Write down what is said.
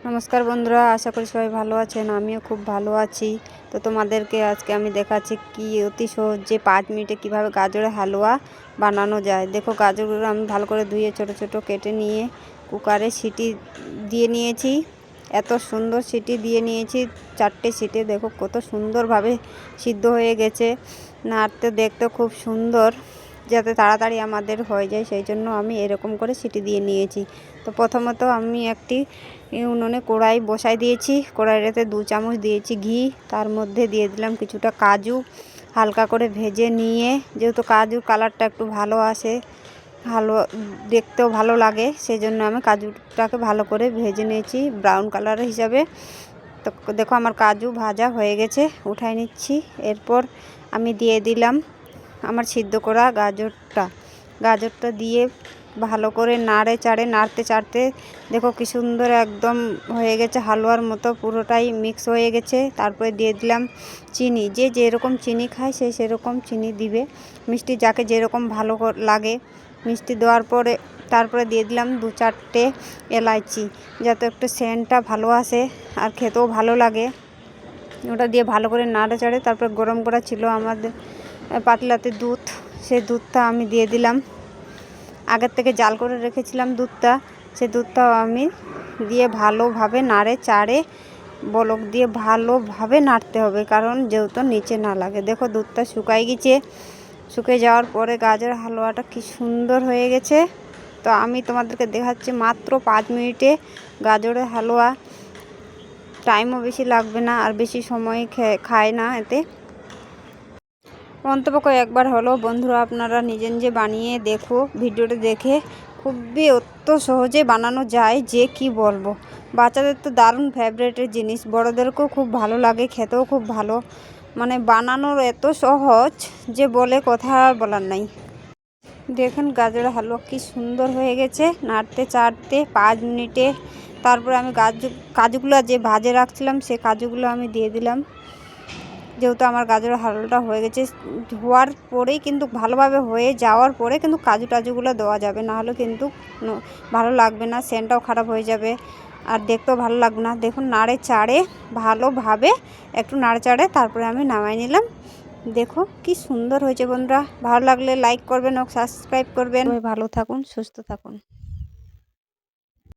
নমস্কার বন্ধুরা, আশা করি সবাই ভালো আছেন। আমিও খুব ভালো আছি। তো তোমাদেরকে আজকে আমি দেখাচ্ছি কি অতি সহজে 5 মিনিটে কিভাবে গাজরের হালুয়া বানানো যায়। দেখো, গাজরগুলো আমি ভালো করে ধুয়ে ছোট ছোট কেটে নিয়ে কুকারে সিটি দিয়ে নিয়েছি। এত সুন্দর সিটি দিয়ে নিয়েছি, 4টে সিটি। দেখো কত সুন্দরভাবে সিদ্ধ হয়ে গেছে। নাড়তে দেখতে খুব সুন্দর, যাতে তাড়াতাড়ি আমাদের হয়ে যায়, সেই জন্য আমি এরকম করে সিটি দিয়ে নিয়েছি। তো প্রথমত আমি একটি উনুনে কড়াই বসাই দিয়েছি। কড়াইটাতে 2 চামচ দিয়েছি ঘি। তার মধ্যে দিয়ে দিলাম কিছুটা কাজু, হালকা করে ভেজে নিয়ে, যেহেতু কাজুর কালারটা একটু ভালো আসে, ভালো দেখতেও ভালো লাগে, সেই জন্য আমি কাজুটাকে ভালো করে ভেজে নিয়েছি ব্রাউন কালার হিসাবে। তো দেখো আমার কাজু ভাজা হয়ে গেছে, উঠাই নিচ্ছি। এরপর আমি দিয়ে দিলাম আমার সিদ্ধ করা গাজরটা দিয়ে ভালো করে নাড়তে চাড়তে দেখো কি সুন্দর একদম হয়ে গেছে, হালুয়ার মতো পুরোটাই মিক্স হয়ে গেছে। তারপরে দিয়ে দিলাম চিনি। যে যেরকম চিনি খায় সে সেরকম চিনি দিবে, মিষ্টি যাকে যেরকম ভালো লাগে। মিষ্টি দেওয়ার পরে তারপরে দিয়ে দিলাম 2-4টে এলাচি, যাতে একটু সেন্টটা ভালো আসে আর খেতেও ভালো লাগে। ওটা দিয়ে ভালো করে নাড়ে চাড়ে তারপরে গরম করা ছিল আমাদের পাতলাতে দুধ, সেই দুধটা আমি দিয়ে দিলাম। আগের থেকে জাল করে রেখেছিলাম দুধটা, সেই দুধটাও আমি দিয়ে ভালোভাবে নাড়ে চাড়ে বলক দিয়ে ভালোভাবে নাড়তে হবে, কারণ যেহেতু নিচে না লাগে। দেখো দুধটা শুকাই গেছে। শুকিয়ে যাওয়ার পরে গাজর হালুয়াটা কি সুন্দর হয়ে গেছে। তো আমি তোমাদেরকে দেখাচ্ছি মাত্র 5 মিনিটে গাজরের হালুয়া। টাইমও বেশি লাগবে না আর বেশি সময় খায় না এতে। অন্তপক্ষে একবার হলো বন্ধুরা আপনারা নিজে নিজে বানিয়ে দেখো। ভিডিওটা দেখে খুবই অত সহজে বানানো যায় যে কি বলবো। বাচ্চাদের তো দারুণ ফেভারিটের জিনিস, বড়োদেরকেও খুব ভালো লাগে, খেতেও খুব ভালো। মানে বানানোর এত সহজ যে বলে কথা আর বলার নাই। দেখুন গাজরের হালুয়া কি সুন্দর হয়ে গেছে নাড়তে চাড়তে 5 মিনিটে। তারপরে আমি কাজুগুলো যে ভাজে রাখছিলাম সে কাজুগুলো আমি দিয়ে দিলাম। যেহেতু আমার গাজরের হালুয়াটা হয়ে গেছে, হওয়ার পরেই কিন্তু ভালোভাবে হয়ে যাওয়ার পরে কিন্তু কাজু টাজুগুলো দেওয়া যাবে, না হলে কিন্তু ভালো লাগবে না, সেন্টটাও খারাপ হয়ে যাবে আর দেখতেও ভালো লাগবে না। দেখুন নাড়ে চাড়ে ভালোভাবে একটু নাড়ে চাড়ে তারপরে আমি নামাই নিলাম। দেখো কি সুন্দর হয়েছে বন্ধুরা। ভালো লাগলে লাইক করবেন ও সাবস্ক্রাইব করবেন। ভালো থাকুন, সুস্থ থাকুন।